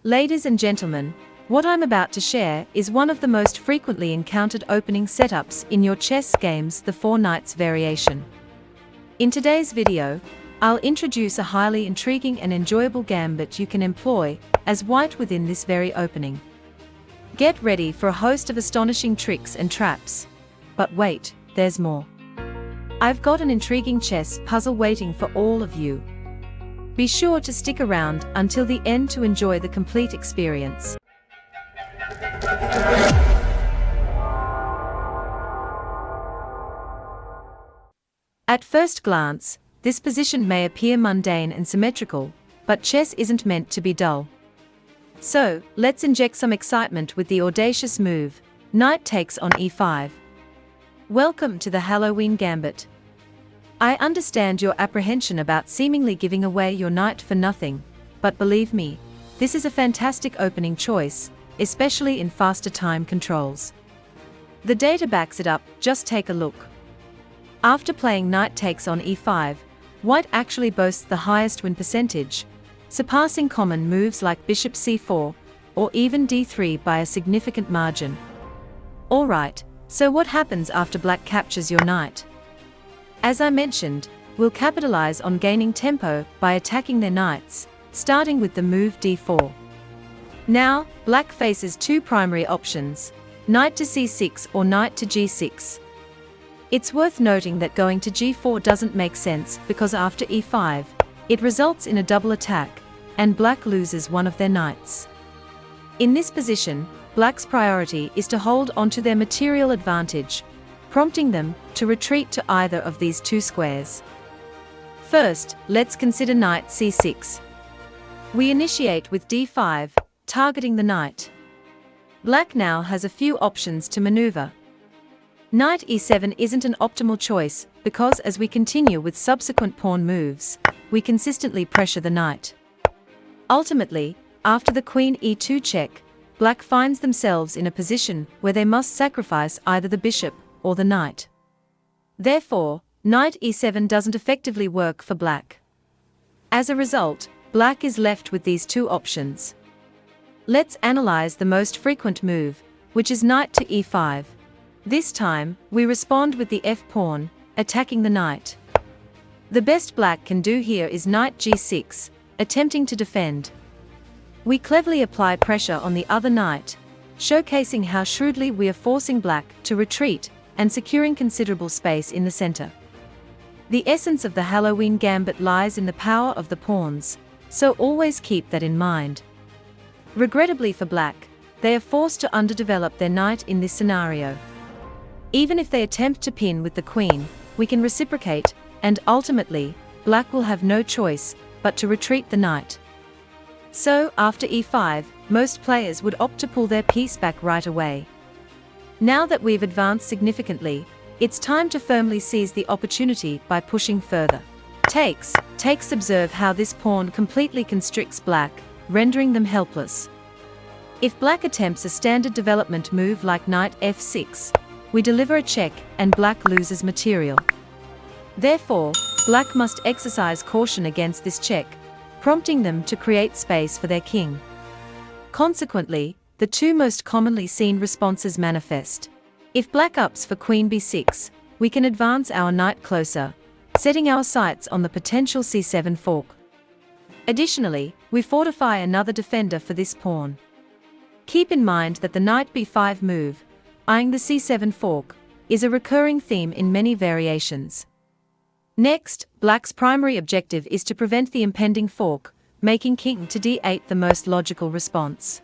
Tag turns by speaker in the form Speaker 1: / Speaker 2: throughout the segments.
Speaker 1: Ladies and gentlemen, what I'm about to share is one of the most frequently encountered opening setups in your chess games, the 4 Knights variation. In today's video, I'll introduce a highly intriguing and enjoyable gambit you can employ as white within this very opening. Get ready for a host of astonishing tricks and traps. But wait, there's more. I've got an intriguing chess puzzle waiting for all of you. Be sure to stick around until the end to enjoy the complete experience. At first glance, this position may appear mundane and symmetrical, but chess isn't meant to be dull. So, let's inject some excitement with the audacious move, Knight takes on e5. Welcome to the Halloween Gambit. I understand your apprehension about seemingly giving away your knight for nothing, but believe me, this is a fantastic opening choice, especially in faster time controls. The data backs it up, just take a look. After playing Knight takes on e5, white actually boasts the highest win percentage, surpassing common moves like bishop c4, or even d3 by a significant margin. Alright, so what happens after black captures your knight? As I mentioned, we'll capitalize on gaining tempo by attacking their knights, starting with the move d4. Now, black faces two primary options, knight to c6 or knight to g6. It's worth noting that going to g4 doesn't make sense because after e5, it results in a double attack, and black loses one of their knights. In this position, black's priority is to hold onto their material advantage, prompting them to retreat to either of these two squares. First, let's consider knight c6. We initiate with d5, targeting the knight. Black now has a few options to maneuver. Knight e7 isn't an optimal choice because as we continue with subsequent pawn moves, we consistently pressure the knight. Ultimately, after the queen e2 check, black finds themselves in a position where they must sacrifice either the bishop or the knight. Therefore, knight e7 doesn't effectively work for black. As a result, black is left with these two options. Let's analyze the most frequent move, which is knight to e5. This time, we respond with the f-pawn, attacking the knight. The best black can do here is knight g6, attempting to defend. We cleverly apply pressure on the other knight, showcasing how shrewdly we are forcing black to retreat and securing considerable space in the center. The essence of the Halloween Gambit lies in the power of the pawns, so always keep that in mind. Regrettably for black, they are forced to underdevelop their knight in this scenario. Even if they attempt to pin with the queen, we can reciprocate, and ultimately, black will have no choice but to retreat the knight. So, after e5, most players would opt to pull their piece back right away. Now that we've advanced significantly, it's time to firmly seize the opportunity by pushing further. Takes observe how this pawn completely constricts black, rendering them helpless. If black attempts a standard development move like knight f6, we deliver a check and black loses material. Therefore, black must exercise caution against this check, prompting them to create space for their king. Consequently, the two most commonly seen responses manifest. If black ups for queen b6, we can advance our knight closer, setting our sights on the potential c7 fork. Additionally, we fortify another defender for this pawn. Keep in mind that the knight b5 move, eyeing the c7 fork, is a recurring theme in many variations. Next, black's primary objective is to prevent the impending fork, making king to d8 the most logical response.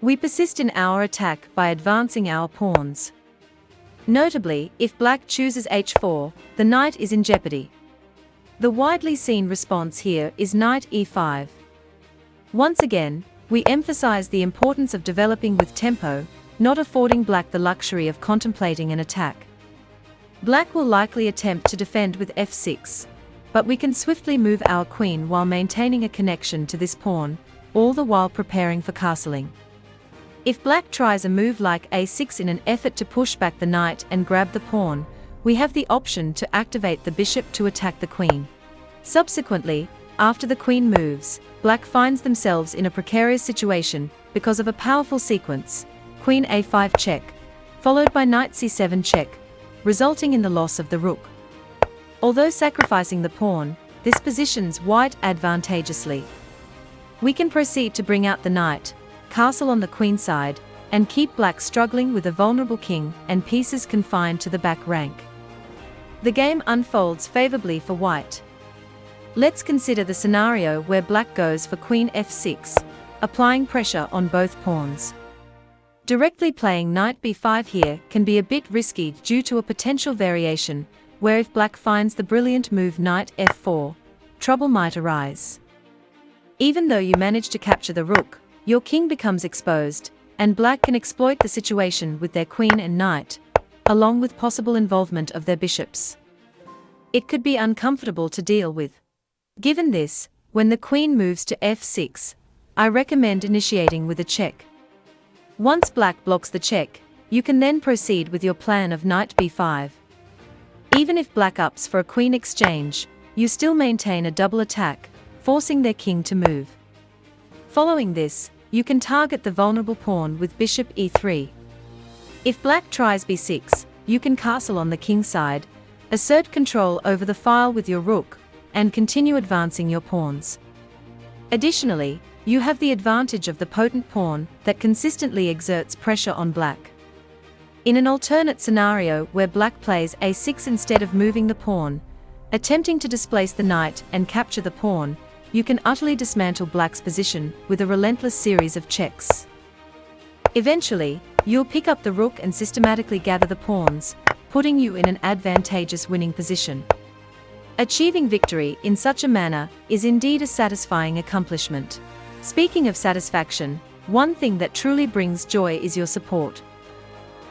Speaker 1: We persist in our attack by advancing our pawns. Notably, if black chooses h4, the knight is in jeopardy. The widely seen response here is knight e5. Once again, we emphasize the importance of developing with tempo, not affording black the luxury of contemplating an attack. Black will likely attempt to defend with f6, but we can swiftly move our queen while maintaining a connection to this pawn, all the while preparing for castling. If black tries a move like a6 in an effort to push back the knight and grab the pawn, we have the option to activate the bishop to attack the queen. Subsequently, after the queen moves, black finds themselves in a precarious situation because of a powerful sequence, queen a5 check, followed by knight c7 check, resulting in the loss of the rook. Although sacrificing the pawn, this positions white advantageously. We can proceed to bring out the knight, castle on the queen side, and keep black struggling with a vulnerable king and pieces confined to the back rank. The game unfolds favorably for white. Let's consider the scenario where black goes for queen f6, applying pressure on both pawns. Directly playing knight b5 here can be a bit risky due to a potential variation, where if black finds the brilliant move knight f4, trouble might arise. Even though you manage to capture the rook, your king becomes exposed, and black can exploit the situation with their queen and knight, along with possible involvement of their bishops. It could be uncomfortable to deal with. Given this, when the queen moves to f6, I recommend initiating with a check. Once black blocks the check, you can then proceed with your plan of knight b5. Even if black ups for a queen exchange, you still maintain a double attack, forcing their king to move. Following this, you can target the vulnerable pawn with bishop e3. If black tries b6, you can castle on the king side, assert control over the file with your rook, and continue advancing your pawns. Additionally, you have the advantage of the potent pawn that consistently exerts pressure on black. In an alternate scenario where black plays a6 instead of moving the pawn, attempting to displace the knight and capture the pawn, you can utterly dismantle black's position with a relentless series of checks. Eventually, you'll pick up the rook and systematically gather the pawns, putting you in an advantageous winning position. Achieving victory in such a manner is indeed a satisfying accomplishment. Speaking of satisfaction, one thing that truly brings joy is your support.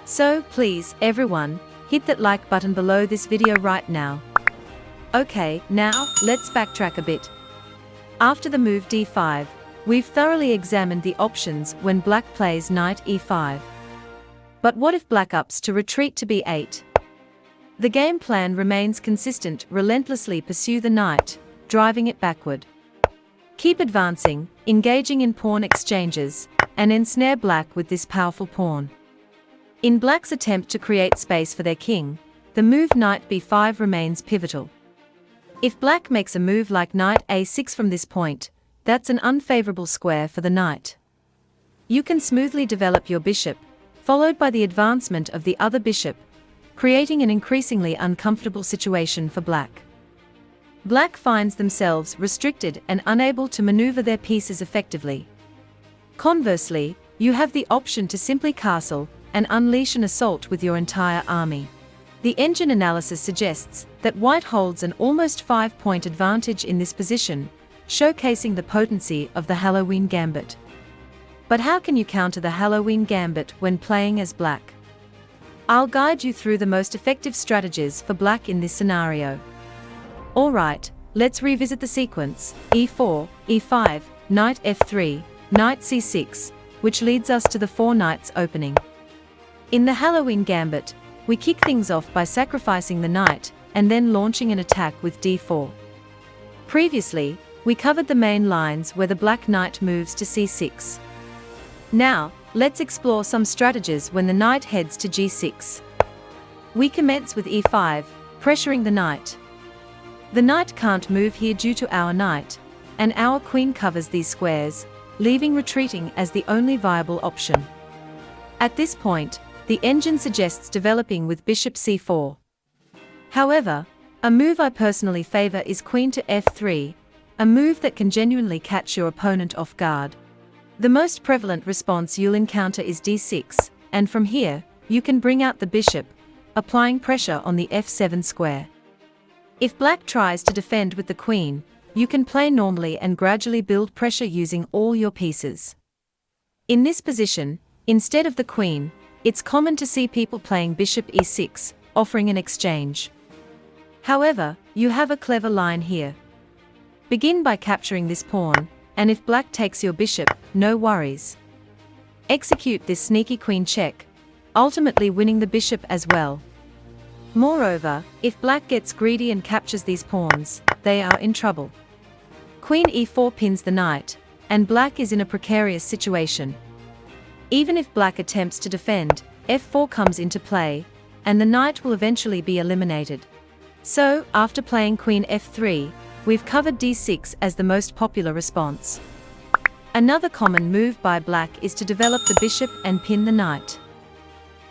Speaker 1: So, please, everyone, hit that like button below this video right now. Okay, now, let's backtrack a bit. After the move d5, we've thoroughly examined the options when black plays knight e5. But what if black ups to retreat to b8? The game plan remains consistent: relentlessly pursue the knight, driving it backward. Keep advancing, engaging in pawn exchanges, and ensnare black with this powerful pawn. In black's attempt to create space for their king, the move knight b5 remains pivotal. If black makes a move like knight a6 from this point, that's an unfavorable square for the knight. You can smoothly develop your bishop, followed by the advancement of the other bishop, creating an increasingly uncomfortable situation for black. Black finds themselves restricted and unable to maneuver their pieces effectively. Conversely, you have the option to simply castle and unleash an assault with your entire army. The engine analysis suggests that white holds an almost 5-point advantage in this position, showcasing the potency of the Halloween Gambit. But how can you counter the Halloween Gambit when playing as black? I'll guide you through the most effective strategies for black in this scenario. Alright, let's revisit the sequence: e4, e5, knight f3, knight c6, which leads us to the 4 knights opening. In the Halloween Gambit, we kick things off by sacrificing the knight and then launching an attack with d4. Previously, we covered the main lines where the black knight moves to c6. Now, let's explore some strategies when the knight heads to g6. We commence with e5, pressuring the knight. The knight can't move here due to our knight, and our queen covers these squares, leaving retreating as the only viable option. At this point, the engine suggests developing with bishop c4. However, a move I personally favor is queen to f3, a move that can genuinely catch your opponent off guard. The most prevalent response you'll encounter is d6, and from here, you can bring out the bishop, applying pressure on the f7 square. If black tries to defend with the queen, you can play normally and gradually build pressure using all your pieces. In this position, instead of the queen, it's common to see people playing bishop e6, offering an exchange. However, you have a clever line here. Begin by capturing this pawn, and if black takes your bishop, no worries. Execute this sneaky queen check, ultimately winning the bishop as well. Moreover, if black gets greedy and captures these pawns, they are in trouble. Queen e4 pins the knight, and black is in a precarious situation. Even if black attempts to defend, f4 comes into play, and the knight will eventually be eliminated. So, after playing queen f3, we've covered d6 as the most popular response. Another common move by black is to develop the bishop and pin the knight.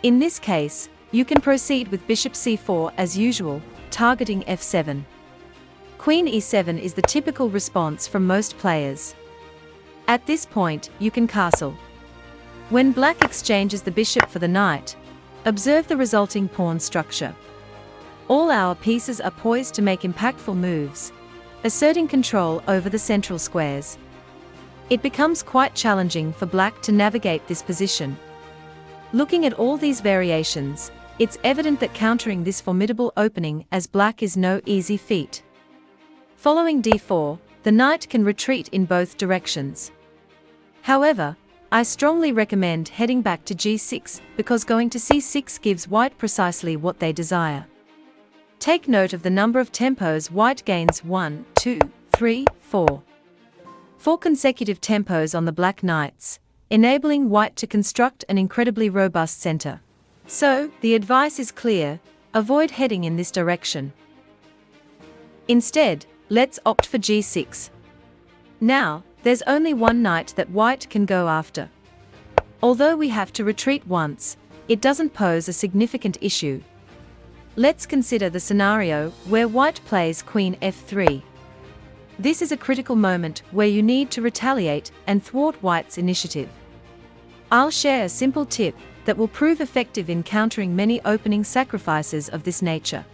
Speaker 1: In this case, you can proceed with bishop c4 as usual, targeting f7. Queen e7 is the typical response from most players. At this point, you can castle. When black exchanges the bishop for the knight, observe the resulting pawn structure. All our pieces are poised to make impactful moves, asserting control over the central squares. It becomes quite challenging for black to navigate this position. Looking at all these variations, it's evident that countering this formidable opening as black is no easy feat. Following d4, the knight can retreat in both directions. However, I strongly recommend heading back to g6 because going to c6 gives white precisely what they desire. Take note of the number of tempos white gains: 1, 2, 3, 4. 4 consecutive tempos on the black knights, enabling white to construct an incredibly robust center. So, the advice is clear: avoid heading in this direction. Instead, let's opt for g6. Now, there's only one knight that white can go after. Although we have to retreat once, it doesn't pose a significant issue. Let's consider the scenario where white plays queen f3. This is a critical moment where you need to retaliate and thwart white's initiative. I'll share a simple tip that will prove effective in countering many opening sacrifices of this nature.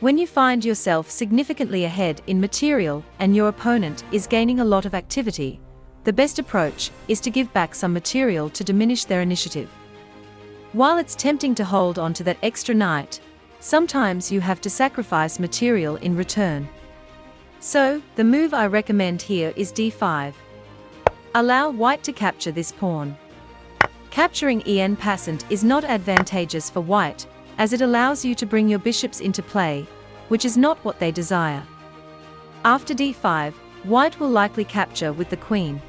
Speaker 1: When you find yourself significantly ahead in material and your opponent is gaining a lot of activity, the best approach is to give back some material to diminish their initiative. While it's tempting to hold on to that extra knight, sometimes you have to sacrifice material in return. So, the move I recommend here is d5. Allow white to capture this pawn. Capturing en passant is not advantageous for white, as it allows you to bring your bishops into play, which is not what they desire. After d5, white will likely capture with the queen.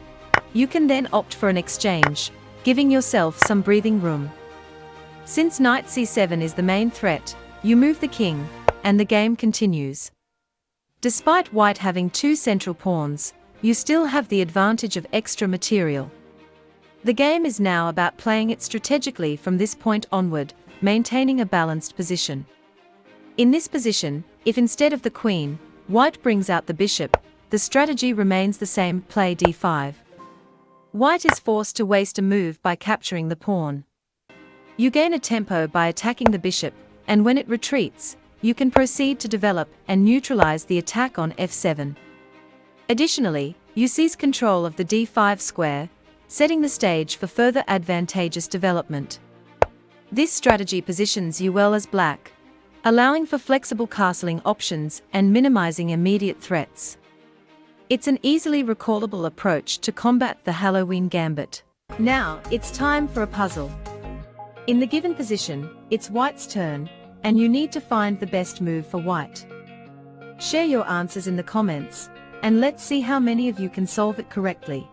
Speaker 1: You can then opt for an exchange, giving yourself some breathing room. Since knight c7 is the main threat, you move the king, and the game continues. Despite white having two central pawns, you still have the advantage of extra material. The game is now about playing it strategically from this point onward, maintaining a balanced position. In this position, if instead of the queen, white brings out the bishop, the strategy remains the same: play d5. White is forced to waste a move by capturing the pawn. You gain a tempo by attacking the bishop, and when it retreats, you can proceed to develop and neutralize the attack on f7. Additionally, you seize control of the d5 square, setting the stage for further advantageous development. This strategy positions you well as black, allowing for flexible castling options and minimizing immediate threats. It's an easily recallable approach to combat the Halloween Gambit. Now, it's time for a puzzle. In the given position, it's white's turn, and you need to find the best move for white. Share your answers in the comments, and let's see how many of you can solve it correctly.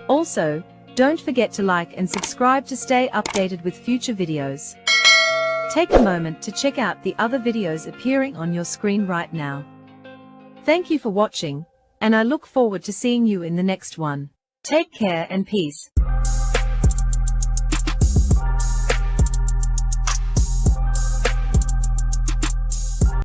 Speaker 1: Also, don't forget to like and subscribe to stay updated with future videos. Take a moment to check out the other videos appearing on your screen right now. Thank you for watching, and I look forward to seeing you in the next one. Take care and peace.